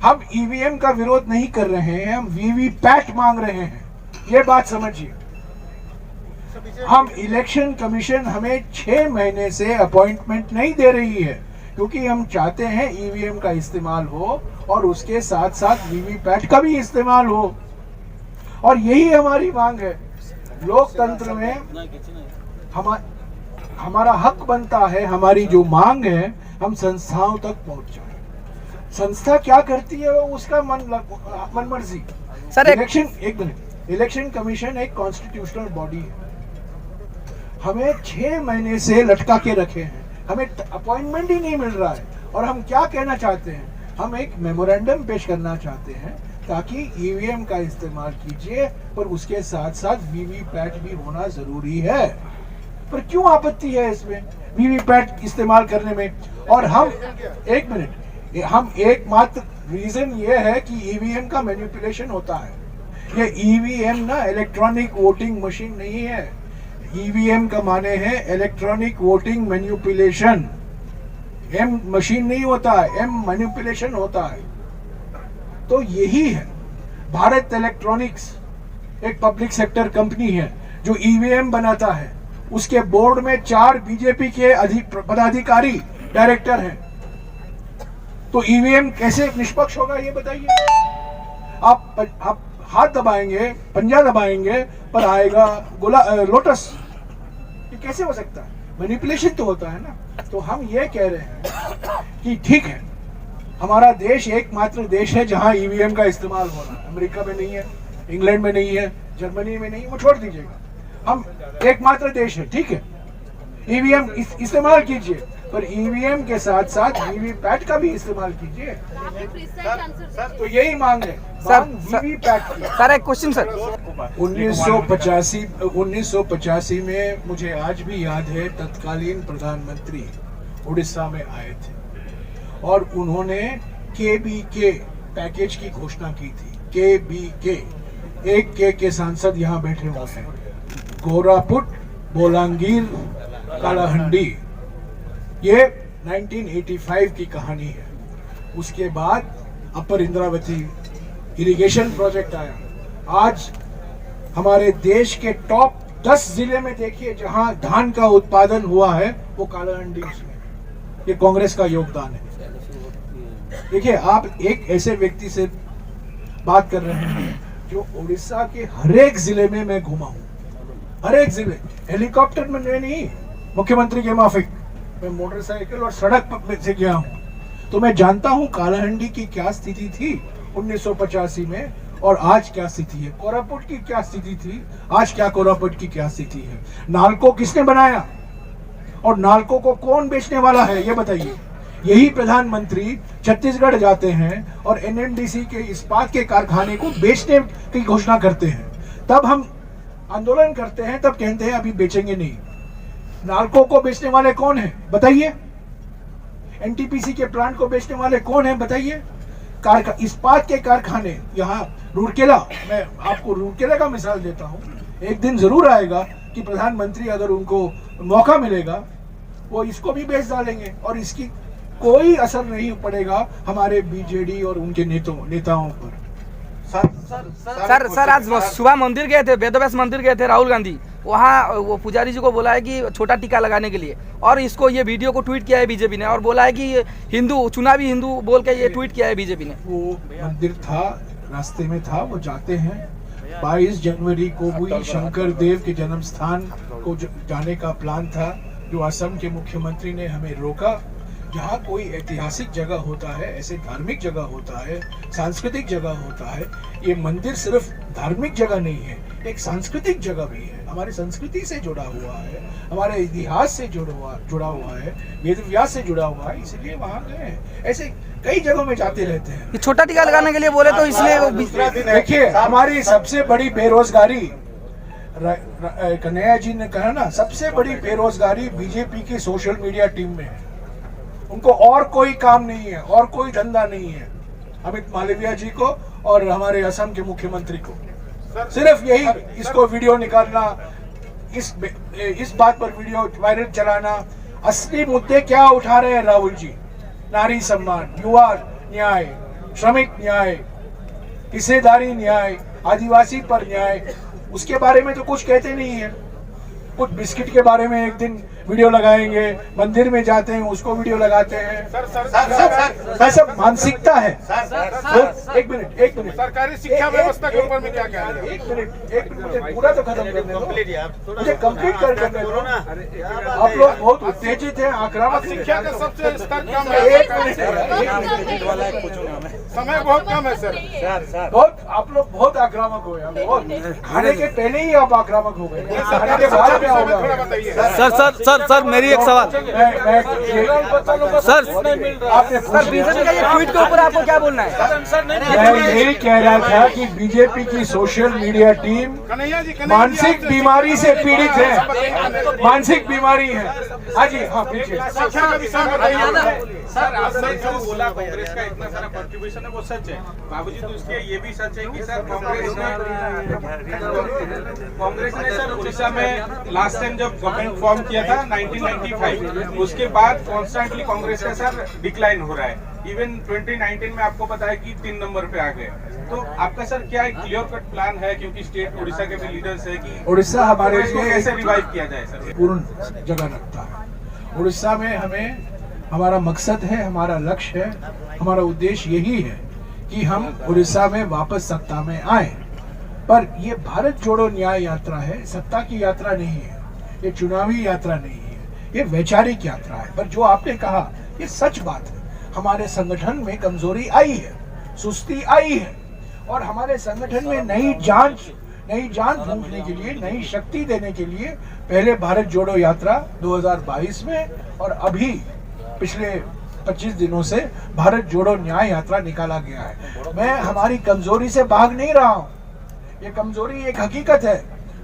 हम ईवीएम का विरोध नहीं कर रहे हैं, हम वीवीपैट मांग रहे हैं, ये बात समझिए। हम इलेक्शन कमीशन हमें 6 महीने से अपॉइंटमेंट नहीं दे रही है, क्योंकि हम चाहते हैं ईवीएम का इस्तेमाल हो और उसके साथ साथ वीवीपैट का भी इस्तेमाल हो, और यही हमारी मांग है। लोकतंत्र में हमारा हक बनता है, हमारी जो मांग है हम संस्थाओं तक पहुंच जाए। संस्था क्या करती है वो उसका मन मर्जी। सर इलेक्शन कमीशन एक कॉन्स्टिट्यूशनल बॉडी है, हमें 6 महीने से लटका के रखे हैं, हमें अपॉइंटमेंट ही नहीं मिल रहा है। और हम क्या कहना चाहते हैं, हम एक मेमोरेंडम पेश करना चाहते हैं ताकि ईवीएम का इस्तेमाल कीजिए, पर उसके साथ साथ वीवीपैट भी होना जरूरी है। पर क्यों आपत्ति है इसमें वीवीपैट इस्तेमाल करने में? और हम एकमात्र रीजन ये है कि ईवीएम का मैनिपुलेशन होता है। ये ईवीएम ना इलेक्ट्रॉनिक वोटिंग मशीन नहीं है। ईवीएम का माने है electronic voting manipulation. M machine नहीं होता है, एम मैनिपुलेशन होता है। तो यही है। भारत इलेक्ट्रॉनिक्स एक पब्लिक सेक्टर कंपनी है जो ईवीएम बनाता है। उसके बोर्ड में 4 बीजेपी के पदाधिकारी डायरेक्टर हैं। तो ईवीएम कैसे निष्पक्ष होगा ये बताइए? आप हाथ दबाएंगे, पंजा दबाएंगे, पर आएगा लोटस। ये कैसे हो सकता है? मैनिपुलेशन तो होता है ना। तो हम ये कह रहे हैं कि ठीक है, हमारा देश एकमात्र देश है जहां ईवीएम का इस्तेमाल हो रहा है। अमेरिका में नहीं है, इंग्लैंड में नहीं है, जर्मनी में नहीं, वो छोड़ दीजिएगा। हम एकमात्र देश है, ठीक है, ईवीएम इस्तेमाल कीजिए, पर ईवीएम के साथ साथ वीवीपैट का भी इस्तेमाल कीजिए। तो यही मांग है वीवीपैट की। सर एक क्वेश्चन सर, 1985 में मुझे आज भी याद है, तत्कालीन प्रधानमंत्री उड़ीसा में आए थे और उन्होंने केबीके पैकेज की घोषणा की थी। केबीके, एक के सांसद यहाँ बैठे हुए हैं, कोरापुट, बोलांगीर, कालाहंडी। ये 1985 की कहानी है। उसके बाद अपर इंद्रावती इरिगेशन प्रोजेक्ट आया। आज हमारे देश के टॉप 10 जिले में देखिए जहां धान का उत्पादन हुआ है, वो कालाहंडी उसमें। ये कांग्रेस का योगदान है। देखिए, आप एक ऐसे व्यक्ति से बात कर रहे हैं जो उड़ीसा के हर एक जिले में मैं घुमा हूं, हर एक जिले। हेलीकॉप्टर में नहीं, मुख्यमंत्री के माफिक, मैं मोटरसाइकिल और सड़क से गया हूं। तो मैं जानता हूं कालाहंडी की क्या स्थिति थी 1985 में और आज क्या स्थिति है। कोरापुट की क्या स्थिति थी, आज क्या कोरापुट की क्या स्थिति है। नालको किसने बनाया और नालको को कौन बेचने वाला है, ये बताइए। यही प्रधानमंत्री छत्तीसगढ़ जाते हैं और एनएमडीसी के इस्पात के कारखाने को बेचने की घोषणा करते हैं। तब हम आंदोलन करते हैं, तब कहते हैं अभी बेचेंगे नहीं। नालको को बेचने वाले कौन है बताइए? एनटीपीसी के प्लांट को बेचने वाले कौन है बताइए? इस्पात के कारखाने यहाँ रूरकेला, मैं आपको रूरकेला का मिसाल देता हूँ। एक दिन जरूर आएगा कि प्रधानमंत्री, अगर उनको मौका मिलेगा, वो इसको भी बेच डालेंगे और इसकी कोई असर नहीं पड़ेगा हमारे बीजेडी और उनके नेताओं पर। सर आज सुबह मंदिर गए थे, वेदव्यास मंदिर गए थे राहुल गांधी। वहाँ वो पुजारी जी को बोला है कि छोटा टीका लगाने के लिए, और इसको ये वीडियो को ट्वीट किया है बीजेपी ने और बोला है कि हिंदू, चुनावी हिंदू बोल के ये ट्वीट किया है बीजेपी ने। वो मंदिर था, रास्ते में था, वो जाते हैं। 22 जनवरी को भी शंकर देव के जन्म स्थान को जाने का प्लान था, जो असम के मुख्यमंत्री ने हमें रोका। जहाँ कोई ऐतिहासिक जगह होता है, ऐसे धार्मिक जगह होता है, सांस्कृतिक जगह होता है। ये मंदिर सिर्फ धार्मिक जगह नहीं है, एक सांस्कृतिक जगह भी है, हमारी संस्कृति से जुड़ा हुआ है, हमारे इतिहास से जुड़ा हुआ है, वेद व्यास से जुड़ा हुआ है, इसलिए वहाँ गए। ऐसे कई जगहों में जाते रहते हैं। छोटा टीका लगाने के लिए बोले तो इसलिए। देखिए, हमारी सबसे बड़ी बेरोजगारी, कन्हैया जी ने कहा ना, सबसे बड़ी बेरोजगारी बीजेपी की सोशल मीडिया टीम में है। उनको और कोई काम नहीं है, और कोई धंधा नहीं है। अमित मालविया जी को और हमारे असम के मुख्यमंत्री को सिर्फ यही, इसको वीडियो निकालना, इस बात पर वीडियो वायरल चलाना। असली मुद्दे क्या उठा रहे हैं राहुल जी? नारी सम्मान, युवा न्याय, श्रमिक न्याय, हिस्सेदारी न्याय, आदिवासी पर न्याय, उसके बारे में तो कुछ कहते नहीं है। कुछ बिस्किट के बारे में एक दिन वीडियो लगाएंगे, मंदिर में जाते हैं उसको वीडियो लगाते हैं। सर सब मानसिकता है। एक मिनट सरकारी शिक्षा व्यवस्था के ऊपर में क्या कह रहे हैं? एक मिनट मुझे पूरा तो खत्म करने दो, मुझे कंप्लीट करने दो ना। आप लोग बहुत उत्तेजित हैं, आक्रामक। शिक्षा का सबसे स्तर कम है। समय बहुत कम है सर। बहुत आप लोग बहुत आक्रामक हो गए। बहुत खाने के पहले ही आप आक्रामक हो गए, खाने के बाद क्या होगा? सर मेरी एक सवाल सर बीजेपी का ये ट्वीट के ऊपर आपको क्या बोलना है? मैं यही कह रहा था कि बीजेपी की सोशल मीडिया टीम मानसिक बीमारी से पीड़ित है, मानसिक बीमारी है। हाँ जी, हाँ पीछे शिक्षा का विषय में बताइए। सर आपने जो बोला कांग्रेस का इतना सारा कंट्रीब्यूशन है वो सच है बाबूजी, तो इसलिए ये भी सच है कि सर कांग्रेस ने सर उड़ीसा में लास्ट टाइम जब गवर्नमेंट फॉर्म किया था 1995, उसके बाद कॉन्स्टेंटली कांग्रेस का सर डिक्लाइन हो रहा है। इवन 2019 में आपको पता है कि 3 नंबर पे आ गए। तो आपका सर क्या एक क्लियर कट प्लान है, क्योंकि स्टेट उड़ीसा के भी लीडर्स है कि उड़ीसा हमारे इसको लिए कैसे रिवाइव किया जाए सर? पूर्ण जगह रखता है। उड़ीसा में हमें हमारा मकसद है, हमारा लक्ष्य है, हमारा उद्देश्य यही है कि हम उड़ीसा में वापस सत्ता में आए। पर ये भारत जोड़ो न्याय यात्रा है, सत्ता की यात्रा नहीं है, ये चुनावी यात्रा नहीं है, ये वैचारिक यात्रा है। पर जो आपने कहा ये सच बात है। हमारे संगठन में कमजोरी आई है, सुस्ती आई है, और हमारे संगठन में नई जान फूंकने के लिए, नई शक्ति देने के लिए पहले भारत जोड़ो यात्रा 2022 में और अभी पिछले 25 दिनों से भारत जोड़ो न्याय यात्रा निकाला गया है। मैं हमारी कमजोरी से भाग नहीं रहा हूँ, ये कमजोरी एक हकीकत है।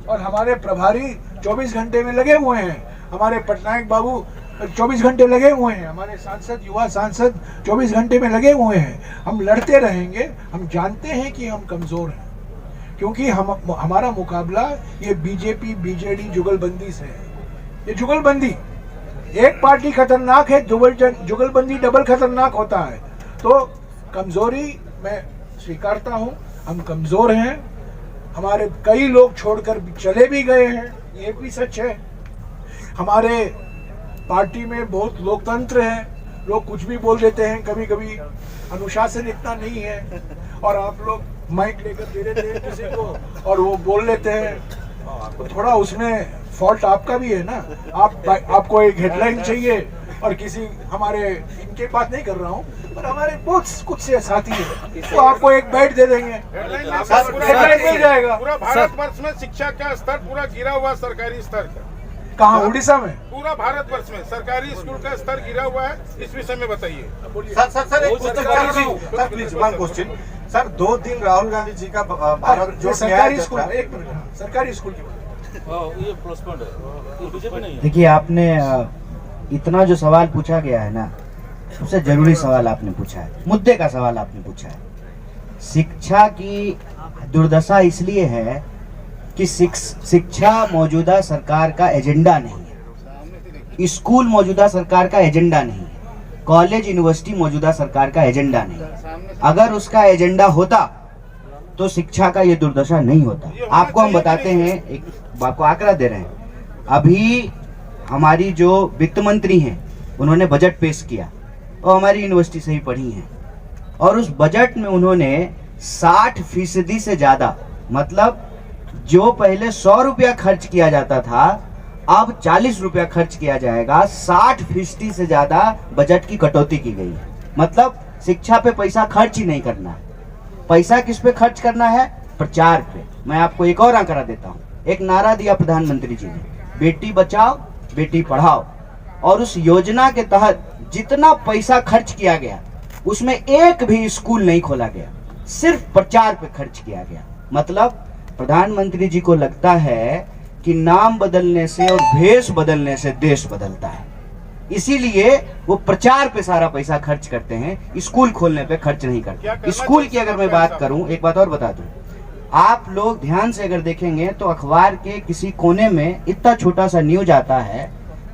और हमारे प्रभारी 24 घंटे में लगे हुए हैं, हमारे पटनायक बाबू 24 घंटे लगे हुए हैं, हमारे सांसद, युवा सांसद 24 घंटे में लगे हुए हैं। हम लड़ते रहेंगे। हम जानते हैं कि हम कमजोर हैं, क्योंकि हमारा मुकाबला ये बीजेपी बीजेडी जुगलबंदी से है। ये जुगलबंदी, एक पार्टी खतरनाक है, जुगलबंदी डबल खतरनाक होता है। तो कमजोरी मैं स्वीकारता हूं, हम कमजोर हैं। हमारे कई लोग छोड़कर चले भी गए हैं, ये भी सच है। हमारे पार्टी में बहुत लोकतंत्र है, लोग कुछ भी बोल देते हैं, कभी कभी अनुशासन इतना नहीं है, और आप लोग माइक लेकर दे देते हैं किसी को और वो बोल लेते हैं, तो थोड़ा उसमें फॉल्ट आपका भी है ना। आपको एक हेडलाइन चाहिए और किसी हमारे, इनके बात नहीं कर रहा हूँ, पर हमारे बहुत कुछ से साथी है, तो आपको एक बैट दे देंगे, हेडलाइन मिल जाएगा। पूरा भारतवर्ष में शिक्षा का स्तर पूरा गिरा हुआ, सरकारी स्तर का। कहाँ? उड़ीसा में? पूरा भारतवर्ष में सरकारी स्कूल का स्तर गिरा हुआ है, इस विषय में बताइए। Sir please one question sir. 2 दिन राहुल गांधी जी का भारत जो सरकारी स्कूल, एक मिनट, सरकारी स्कूल की देखिए, आपने इतना जो सवाल पूछा गया है ना, सबसे जरूरी सवाल आपने पूछा है, मुद्दे का सवाल आपने पूछा है। शिक्षा की दुर्दशा इसलिए है कि शिक्षा मौजूदा सरकार का एजेंडा नहीं है, स्कूल मौजूदा सरकार का एजेंडा नहीं है, कॉलेज यूनिवर्सिटी मौजूदा सरकार का एजेंडा नहीं है। अगर उसका एजेंडा होता तो शिक्षा का ये दुर्दशा नहीं होता। आपको हम बताते हैं, एक आपको आंकड़ा दे रहे हैं। अभी हमारी जो वित्त मंत्री हैं, उन्होंने बजट पेश किया और हमारी यूनिवर्सिटी से ही पढ़ी हैं, और उस बजट में उन्होंने 60% से ज्यादा, मतलब जो पहले 100 रुपया खर्च किया जाता था अब 40 रुपया खर्च किया जाएगा। 60% से ज्यादा बजट की कटौती की गई है। मतलब शिक्षा पे पैसा खर्च ही नहीं करना है। पैसा किस पे खर्च करना है? प्रचार पे। मैं आपको एक और आंकड़ा देता हूँ। एक नारा दिया प्रधानमंत्री जी ने, बेटी बचाओ बेटी पढ़ाओ, और उस योजना के तहत जितना पैसा खर्च किया गया उसमें एक भी स्कूल नहीं खोला गया, सिर्फ प्रचार पे खर्च किया गया। मतलब प्रधानमंत्री जी को लगता है कि नाम बदलने से और भेष बदलने से देश बदलता है, इसीलिए वो प्रचार पे सारा पैसा खर्च करते हैं, स्कूल खोलने पे खर्च नहीं करते। स्कूल की अगर मैं बात करूं, एक बात और बता दूं, आप लोग ध्यान से अगर देखेंगे तो अखबार के किसी कोने में इतना छोटा सा न्यूज आता है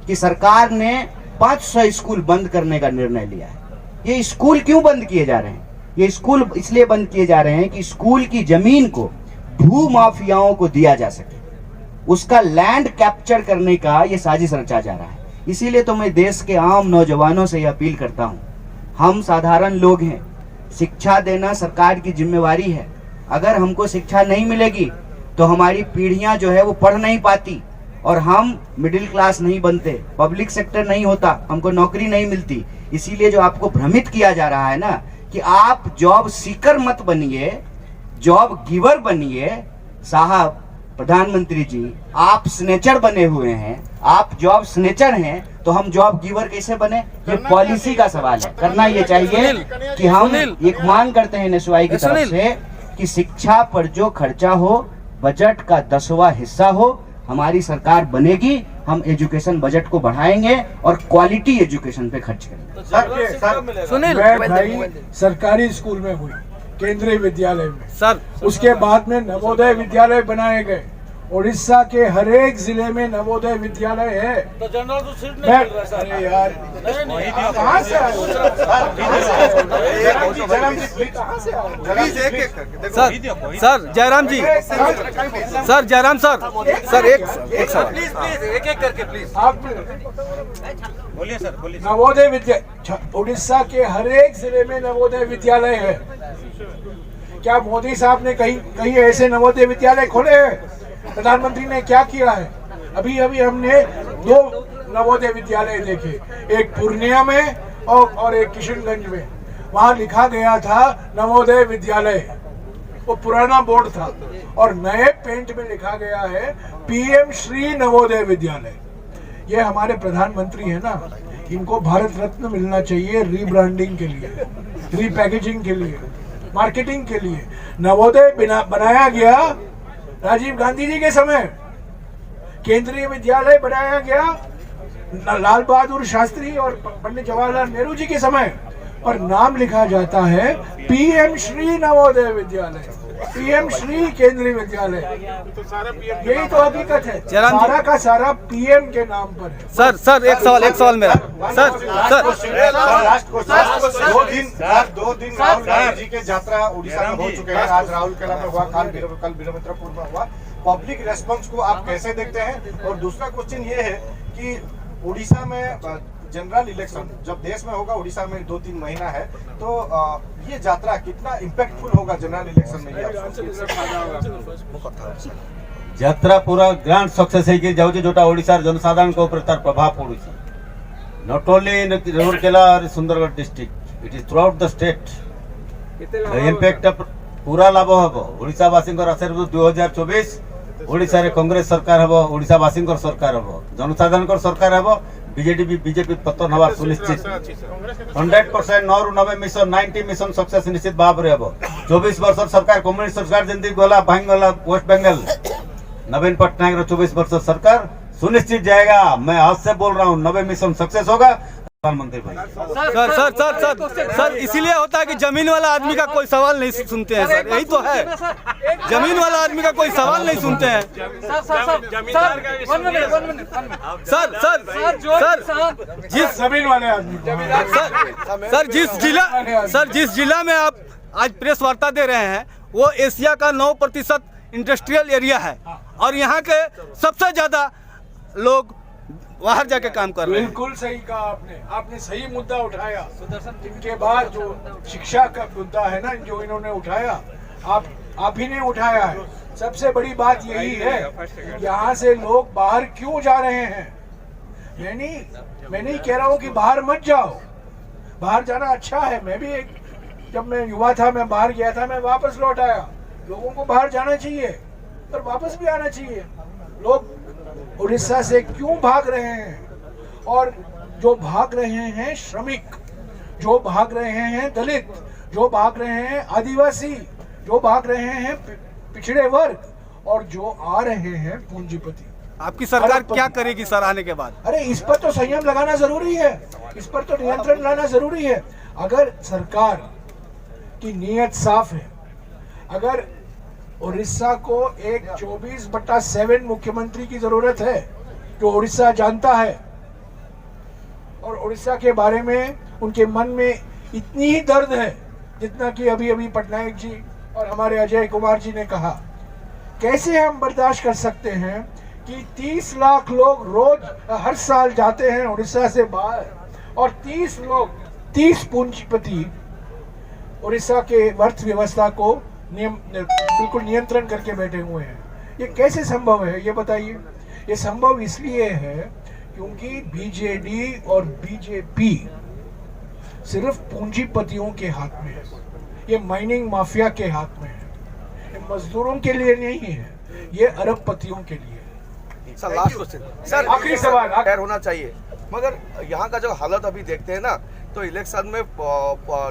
कि सरकार ने 500 स्कूल बंद करने का निर्णय लिया है। ये स्कूल क्यों बंद किए जा रहे हैं? ये स्कूल इसलिए बंद किए जा रहे हैं कि स्कूल की जमीन को भू माफियाओं को दिया जा सके, उसका लैंड कैप्चर करने का ये साजिश रचा जा रहा है। इसीलिए तो मैं देश के आम नौजवानों से यह अपील करता हूँ, हम साधारण लोग हैं, शिक्षा देना सरकार की जिम्मेवारी है। अगर हमको शिक्षा नहीं मिलेगी तो हमारी पीढ़ियां जो है वो पढ़ नहीं पाती और हम मिडिल क्लास नहीं बनते, पब्लिक सेक्टर नहीं होता, हमको नौकरी नहीं मिलती। इसीलिए जो आपको भ्रमित किया जा रहा है ना कि आप जॉब सीकर मत बनिए, जॉब गिवर बनिए। साहब प्रधानमंत्री जी, आप स्नेचर बने हुए हैं, आप जॉब स्नेचर हैं, तो हम जॉब गिवर कैसे बने? ये पॉलिसी का सवाल है। करना ये चाहिए कि हम एक मांग करते हैं NSY की तरफ से कि शिक्षा पर जो खर्चा हो बजट का 10वां हिस्सा हो, हमारी सरकार बनेगी, हम एजुकेशन बजट को बढ़ाएंगे और क्वालिटी एजुकेशन पे खर्च करेंगे। सुनील मैं भाई सरकारी स्कूल में हुई, केंद्रीय विद्यालय में सर, उसके बाद में नवोदय विद्यालय बनाए गए। उड़ीसा के हर एक जिले में नवोदय विद्यालय है। तो जनरल तो सीट नहीं मिल रहा सर। अरे यार कहाँ से आए? सर जयराम जी, सर जयराम सर एक सर एक करके प्लीज आप बोलिए सर, बोलिए। नवोदय विद्या उड़ीसा के हर एक जिले में नवोदय विद्यालय है। क्या मोदी साहब ने कहीं ऐसे नवोदय विद्यालय खोले हैं? प्रधानमंत्री ने क्या किया है? अभी हमने 2 नवोदय विद्यालय देखे, एक पूर्णिया में और एक किशनगंज में। वहां लिखा गया था नवोदय विद्यालय, वो पुराना बोर्ड था, और नए पेंट में लिखा गया है PM श्री नवोदय विद्यालय। ये हमारे प्रधानमंत्री है ना, इनको भारत रत्न मिलना चाहिए रीब्रांडिंग के लिए, रीपैकेजिंग के लिए, मार्केटिंग के लिए। नवोदय बनाया गया राजीव गांधी जी के समय, केंद्रीय विद्यालय बनाया गया लाल बहादुर शास्त्री और पंडित जवाहरलाल नेहरू जी के समय, और नाम लिखा जाता है PM श्री नवोदय विद्यालय, PM श्री केंद्रीय विद्यालय। यही तो हकीकत है, सारा का सारा PM के नाम पर है। सर एक सवाल मेरा सर 2 दिन राहुल गांधी जी के यात्रा उड़ीसा में हो चुके हैं। आज राहुल केला में हुआ, कल वीरभद्रपुर में हुआ। पब्लिक रेस्पॉन्स को आप कैसे देखते हैं? और दूसरा क्वेश्चन ये है कि उड़ीसा में जनरल इलेक्शन जब देश में होगा, उड़ीसा में 2-3 महीना है, तो ये यात्रा कितना इम्पैक्टफुल होगा जनरल इलेक्शन में? यात्रा पूरा ग्रांड सक्सेस है जाऊँगी, जोटा ओडिशार जनसाधारण को ऊपर तार प्रभाव पड़ुଛି। नॉट ओनली इन राउरकेला और Sundargarh district, it is through out the state. The impact पूरा लाभ हम ओडिशावासी आशीर्वाद 2024 ओडिशा रे कांग्रेस सरकार हम, ओडिशावासी सरकार हम, जनसाधारण सरकार हम। बीजेपी पतन हवा सुनिश्चित 100%। 9 ରୁ 90 मिशन 90 मिशन सक्सेस निश्चित भाव रे हम। 24 वर्ष सरकार कम्युनिस्ट सरकार जंती गला भांग गला वेस्ट बंगाल, नवीन पटनायक रो 24 वर्ष सरकार सुनिश्चित जाएगा। मैं आज से बोल रहा हूँ 90 मिशन सक्सेस होगा। प्रधानमंत्री भाई सर इसीलिए होता है कि जमीन वाला आदमी का कोई सवाल नहीं सुनते हैं सर, यही तो है, जमीन वाला आदमी का कोई सवाल नहीं सुनते हैं। जिस जमीन वाले आदमी जिस जिला में आप आज प्रेस वार्ता दे रहे हैं वो एशिया का 9% इंडस्ट्रियल एरिया है, और यहाँ के सबसे ज्यादा लोग बाहर जाके काम कर रहे हैं। बिल्कुल सही कहा आपने सही मुद्दा उठाया। इनके बाद जो शिक्षा का मुद्दा है ना, जो इन्होंने उठाया, आप ही ने उठाया है। सबसे बड़ी बात यही है, यहाँ से लोग बाहर क्यों जा रहे हैं? मैं नहीं कह रहा हूँ कि बाहर मत जाओ, बाहर जाना अच्छा है। मैं भी जब मैं युवा था, मैं बाहर गया था, मैं वापस लौट आया। लोगों को बाहर जाना चाहिए और वापस भी आना चाहिए। लोग उड़ीसा से क्यों भाग रहे हैं? और जो भाग रहे हैं श्रमिक, जो भाग रहे हैं दलित, जो भाग रहे हैं आदिवासी, जो भाग रहे हैं पिछड़े वर्ग, और जो आ रहे हैं पूंजीपति। आपकी सरकार क्या करेगी सर आने के बाद? अरे इस पर तो संयम लगाना जरूरी है, इस पर तो नियंत्रण लाना जरूरी है। अगर सरकार की नीयत साफ है, अगर उड़ीसा को एक 24/7 मुख्यमंत्री की जरूरत है जो उड़ीसा जानता है, और उड़ीसा के बारे में उनके मन में इतनी ही दर्द है जितना कि अभी अभी पटनायक जी और हमारे अजय कुमार जी ने कहा। कैसे हम बर्दाश्त कर सकते हैं कि 30 लाख लोग रोज हर साल जाते हैं उड़ीसा से बाहर और 30 पूंजीपति उड़ीसा के अर्थव्यवस्था को बिल्कुल नियंत्रण करके बैठे हुए हैं। ये कैसे संभव है, ये बताइए। ये संभव इसलिए है क्योंकि बीजेडी और बीजेपी सिर्फ पूंजीपतियों के हाथ में है, ये माइनिंग माफिया के हाथ में है, ये मजदूरों के लिए नहीं है, ये अरबपतियों के लिए है। सर लास्ट क्वेश्चन सर, आखिरी सवाल खैर होना चाहिए, मगर यहाँ का जो हालत अभी देखते हैं ना, तो इलेक्शन में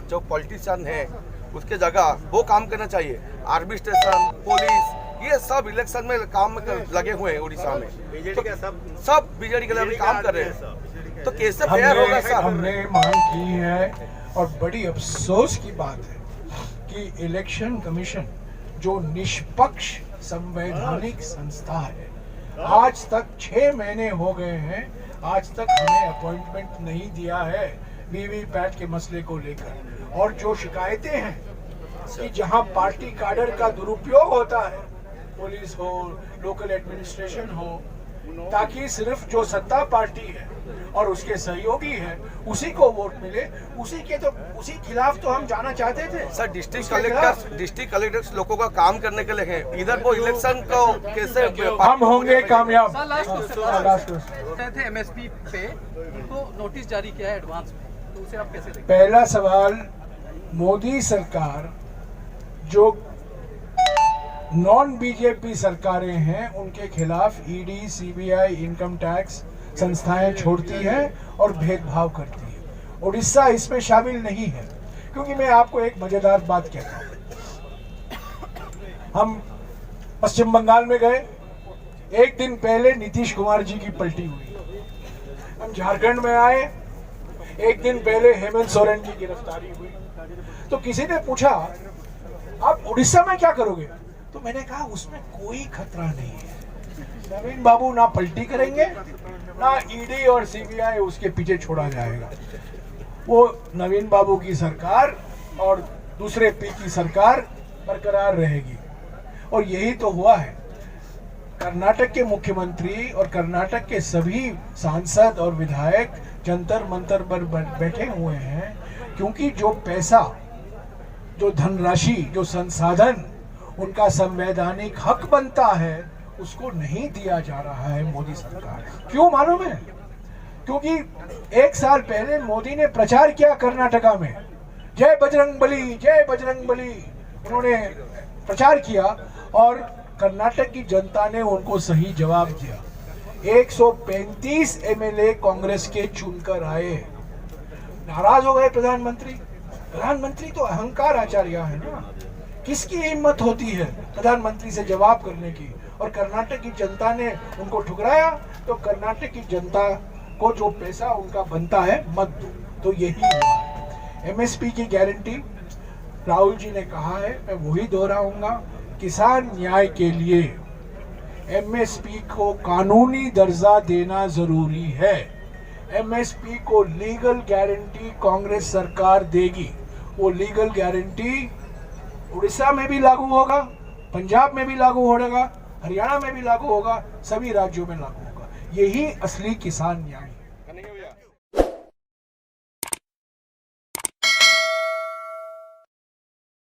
जो पॉलिटिशियन है उसके जगह वो काम करना चाहिए। आर्मी स्टेशन, पुलिस, ये सब इलेक्शन में काम में लगे हुए हैं उड़ीसा में। बीजेडी के सब बीजेडी के लिए काम कर रहे हैं, तो कैसे फेयर होगा सर? हमने मांग की है और बड़ी अफसोस की बात है कि इलेक्शन कमीशन जो निष्पक्ष संवैधानिक संस्था है, आज तक 6 महीने हो गए हैं, आज तक हमें अपॉइंटमेंट नहीं दिया है वीवीपैट के मसले को लेकर। और जो शिकायतें हैं कि जहां पार्टी काडर का दुरुपयोग होता है, पुलिस हो, लोकल एडमिनिस्ट्रेशन हो, ताकि सिर्फ जो सत्ता पार्टी है और उसके सहयोगी है उसी को वोट मिले, उसी खिलाफ तो हम जाना चाहते थे। सर डिस्ट्रिक्ट कलेक्टर्स लोगों का काम करने के लिए हैं, इधर वो इलेक्शन को कैसे हम होंगे कामयाब। थे एमएसपी पे तो नोटिस जारी किया है एडवांस में, तो उसे आप कैसे देखते हैं? पहला सवाल, मोदी सरकार जो नॉन बीजेपी सरकारें हैं उनके खिलाफ ईडी, सीबीआई, इनकम टैक्स संस्थाएं छोड़ती हैं और भेदभाव करती है। उड़ीसा इसमें शामिल नहीं है, क्योंकि मैं आपको एक मजेदार बात कहता हूं। हम पश्चिम बंगाल में गए, एक दिन पहले नीतीश कुमार जी की पलटी हुई। हम झारखंड में आए, एक दिन पहले हेमंत सोरेन की गिरफ्तारी हुई। तो किसी ने पूछा आप उड़ीसा में क्या करोगे, तो मैंने कहा उसमें कोई खतरा नहीं है। नवीन बाबू ना पलटी करेंगे, ना ईडी और सीबीआई उसके पीछे छोड़ा जाएगा। वो नवीन बाबू की सरकार और दूसरे पी की सरकार बरकरार रहेगी। और यही तो हुआ है। कर्नाटक के मुख्यमंत्री और कर्नाटक के सभी सांसद और विधायक जंतर मंतर पर बैठे हुए हैं, क्योंकि जो पैसा, जो धनराशि, जो संसाधन उनका संवैधानिक हक बनता है उसको नहीं दिया जा रहा है मोदी सरकार। क्यों मालूम है? क्योंकि 1 साल पहले मोदी ने प्रचार किया कर्नाटका में, जय बजरंग बली, जय बजरंग बली, उन्होंने प्रचार किया और कर्नाटक की जनता ने उनको सही जवाब दिया। 135 एमएलए कांग्रेस के चुनकर आए। नाराज हो गए प्रधानमंत्री। प्रधानमंत्री तो अहंकार आचार्य है ना, किसकी हिम्मत होती है प्रधानमंत्री से जवाब करने की? और कर्नाटक की जनता ने उनको ठुकराया, तो कर्नाटक की जनता को जो पैसा उनका बनता है मत दो। तो यही हुआ है। एमएसपी की गारंटी राहुल जी ने कहा है, मैं वही दोहराऊंगा, किसान न्याय के लिए एमएसपी को कानूनी दर्जा देना जरूरी है। एमएसपी को लीगल गारंटी कांग्रेस सरकार देगी। वो लीगल गारंटी उड़ीसा में भी लागू होगा, पंजाब में भी लागू होगा, हरियाणा में भी लागू होगा, सभी राज्यों में लागू होगा। यही असली किसान न्याय है।